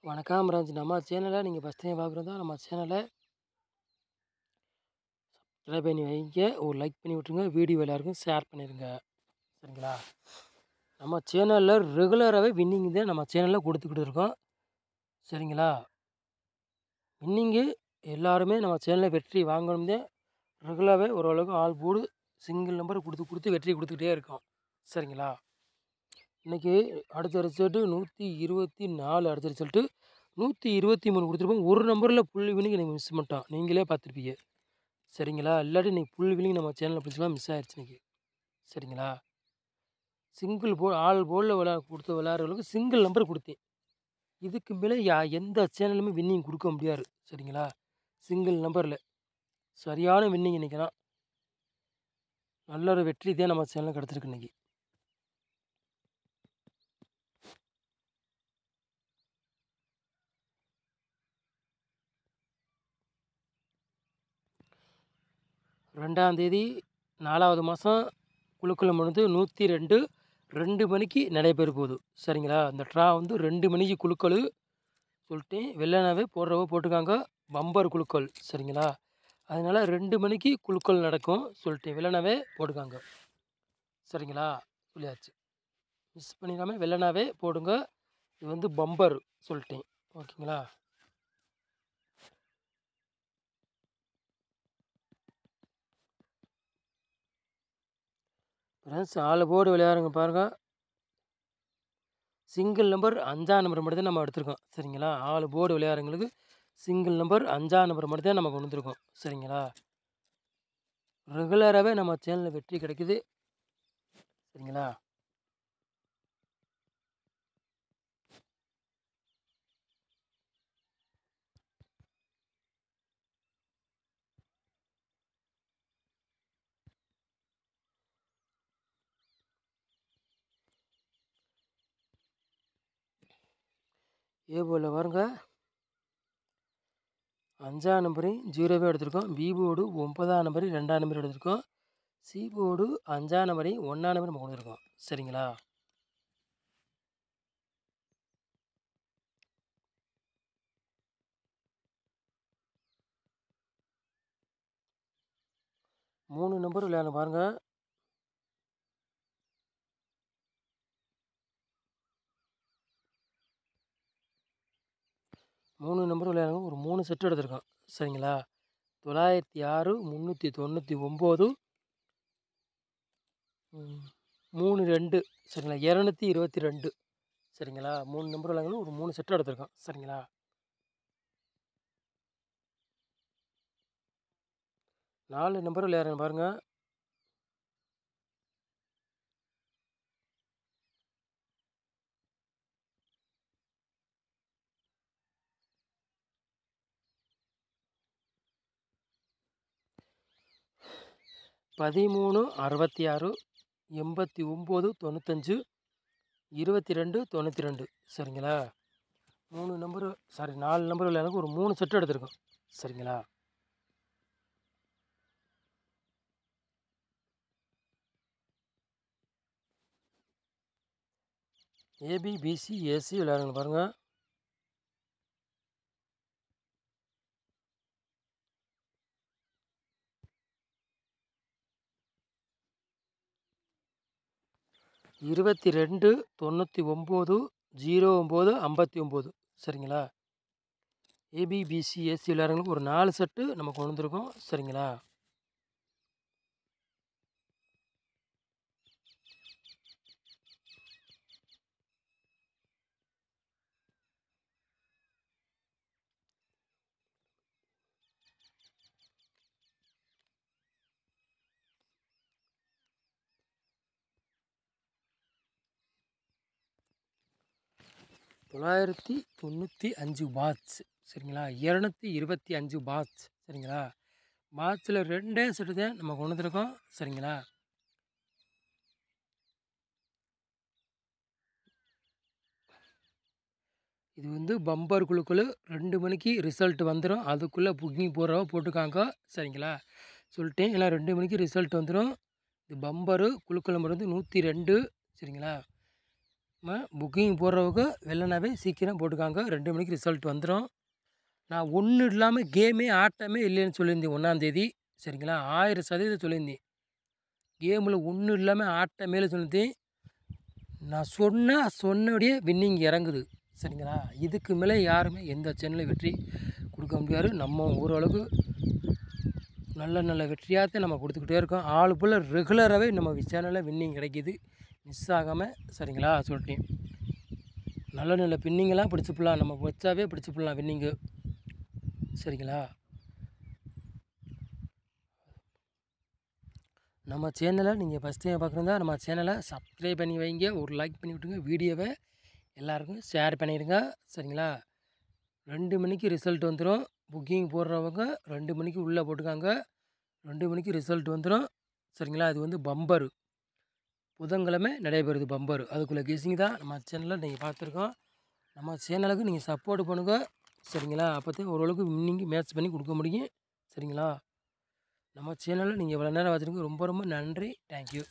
வணக்கம் ராஜ். நம்ம சேனலை நீங்கள் ஃபஸ்ட் டைம் பார்க்குறதா நம்ம சேனலை சப்ஸ்கிரைப் பண்ணி வைங்க, ஒரு லைக் பண்ணி விட்ருங்க, வீடியோ எல்லாருக்கும் ஷேர் பண்ணிடுங்க. சரிங்களா? நம்ம சேனலில் ரெகுலராகவே வின்னிங் தான் நம்ம சேனலில் கொடுத்துக்கிட்டு இருக்கோம். சரிங்களா? வின்னிங்கு எல்லாருமே நம்ம சேனலில் வெற்றி வாங்கணும் தான் ரெகுலராகவே ஓரளவுக்கு ஆள் போடு சிங்கிள் நம்பர் கொடுத்து வெற்றி கொடுத்துக்கிட்டே இருக்கோம். சரிங்களா? இன்றைக்கி அடுத்த ரிசல்ட்டு 124 அடுத்த ரிசல்ட்டு 123 கொடுத்துருப்போம். ஒரு நம்பரில் புள்ளி வினிங் நீங்கள் மிஸ் பண்ணிட்டோம், நீங்களே பார்த்துருப்பீங்க. சரிங்களா? இல்லாட்டி இன்றைக்கி புள்ளி வினிங் நம்ம சேனலில் பிடிச்சலாம் மிஸ் ஆயிடுச்சு இன்றைக்கி. சரிங்களா? சிங்கிள் ஆல் போலில் விளையாடுறவங்களுக்கு சிங்கிள் நம்பர் கொடுத்தேன். இதுக்கு மேலே எந்த சேனலுமே வின்னிங் கொடுக்க முடியாது. சரிங்களா? சிங்கிள் நம்பரில் சரியான வின்னிங் இன்றைக்கி தான். நல்ல ஒரு வெற்றி தான் நம்ம சேனலில் கிடச்சிருக்கு இன்றைக்கி. ரெண்டாம் தேதி 4வது மாதம் குழுக்கள் முடிந்து 102 2 மணிக்கு நடைபெற போகுது. சரிங்களா? அந்த ட்ரா வந்து 2 மணிக்கு குழுக்கள் சொல்லிட்டேன். வெள்ளனாவே போடுறவோ போட்டுக்காங்க, பம்பர் குழுக்கள். சரிங்களா? அதனால் 2 மணிக்கு குழுக்கள் நடக்கும் சொல்லிட்டேன். வெள்ளனாவே போட்டுக்காங்க. சரிங்களா? சொல்லியாச்சு. மிஸ் பண்ணிடாமல் வெள்ளனாவே போடுங்க. இது வந்து பம்பர் சொல்லிட்டேன். ஓகேங்களா? ஃப்ரெண்ட்ஸ், 4 போர்டு விளையாடுங்க பாருங்கள். சிங்கிள் நம்பர் 5ஆம் நம்பர் மட்டும் தான் நம்ம எடுத்திருக்கோம். சரிங்களா? 4 போர்டு விளையாடுறவங்களுக்கு சிங்கிள் நம்பர் 5ஆம் நம்பர் மட்டும் தான் நம்ம கொண்டு வந்துருக்கோம். சரிங்களா? ரெகுலராகவே நம்ம சேனலில் வெற்றி கிடைக்குது. சரிங்களா? ஏ போர்டில் பாருங்க, 5ஆம் நம்பரையும் 0வே எடுத்திருக்கோம். பி போர்டு 9ஆம் நம்பரையும் 2ஆம் நம்பர் எடுத்திருக்கோம். சி போர்டு 5ஆம் நம்பரையும் 1ஆம் நம்பர் நம்ம கொண்டு வந்துருக்கோம். சரிங்களா? மூணு நம்பர் விளையாட பாருங்கள். மூணு நம்பர் விளையாடுங்க. ஒரு 3 செட்டு எடுத்திருக்கோம். சரிங்களா? 906 399 32. சரிங்களா? 222. சரிங்களா? 3 நம்பர் விளையாடுங்க. ஒரு 3 செட்டு எடுத்திருக்கோம். சரிங்களா? 4 நம்பர் விளையாடுங்க பாருங்கள். பதிமூணு 66 89 95 22 92. சரிங்களா? 4 நம்பர் விளையாடுங்க. ஒரு 3 செட்டு எடுத்திருக்கோம். சரிங்களா? ஏபி பிசி ஏசி விளையாடுங்க பாருங்கள். இருபத்தி 2 99 09 59. சரிங்களா? ஏபிபிசி ஏசி விளையாடுறவங்களுக்கு ஒரு 4 செட்டு நம்ம கொண்டு வந்திருக்கோம். சரிங்களா? தொள்ளாயிரத்தி 95 பாட்ஸ். சரிங்களா? 225 பாட்ஸ். சரிங்களா? பாட்ஸில் 2 செட்டு தான் நம்ம கொண்டு வந்திருக்கோம். சரிங்களா? இது வந்து பம்பர் குழுக்கள் 2 மணிக்கு ரிசல்ட் வந்துடும். அதுக்குள்ளே புக்கிங் போடுறவோ போட்டுக்காங்க. சரிங்களா? சொல்லிட்டேன். எல்லாம் 2 மணிக்கு ரிசல்ட் வந்துடும். இது பம்பரு குழுக்கள் நம்பர் வந்து 102. சரிங்களா? புக்கிங் போடுறவங்க வெள்ளனாவே சீக்கிரம் போட்டுக்காங்க. 2 மணிக்கு ரிசல்ட் வந்துடும். நான் ஒன்றும் இல்லாமல் கேமே ஆட்டமே இல்லைன்னு சொல்லியிருந்தேன் 1ஆந்தேதி. சரிங்களா, 1000% சொல்லியிருந்தேன். கேமில் ஒன்றும் இல்லாமல் ஆட்டமே சொல்லியிருந்தேன். நான் சொன்னபடியே வின்னிங் இறங்குது. சரிங்களா, இதுக்கு மேலே யாருமே எந்த சேனலில் வெற்றி கொடுக்க முடியாது. நம்ம ஓரளவுக்கு நல்ல வெற்றியாகத்தான் நம்ம கொடுத்துக்கிட்டே இருக்கோம். ஆள் போல் ரெகுலராகவே நம்ம சேனலில் வின்னிங் கிடைக்கிது, மிஸ் ஆகாமல். சரிங்களா, சொல்லிட்டேன். நல்ல பின்னிங்கெல்லாம் பிடிச்சிப்படலாம், நம்ம வச்சாவே பிடிச்சிப்படலாம் வின்னிங்கு. சரிங்களா, நம்ம சேனலை நீங்கள் ஃபஸ்ட் டைம் பார்க்குறதா நம்ம சேனலை சப்ஸ்கிரைப் பண்ணி வைங்க, ஒரு லைக் பண்ணி விட்டுங்க, வீடியோவை எல்லாருக்கும் ஷேர் பண்ணிடுங்க. சரிங்களா, 2 மணிக்கு ரிசல்ட் வந்துடும். புக்கிங் போடுறவங்க 2 மணிக்கு உள்ளே போட்டுக்காங்க. 2 மணிக்கு ரிசல்ட் வந்துடும். சரிங்களா, அது வந்து பம்பரு புதன்கிழமை நடைபெறுது பம்பரு. அதுக்குள்ளே கெஸிங் தான் நம்ம சேனலில் நீங்கள் பார்த்துருக்கோம். நம்ம சேனலுக்கு நீங்கள் சப்போர்ட் பண்ணுங்கள். சரிங்களா, அப்போ தான் ஓரளவுக்கு வின்னிங் மேட்ச் பண்ணி கொடுக்க முடியும். சரிங்களா, நம்ம சேனலில் நீங்கள் இவ்வளோ நேரம் வச்சுருங்க. ரொம்ப நன்றி. தேங்க்யூ.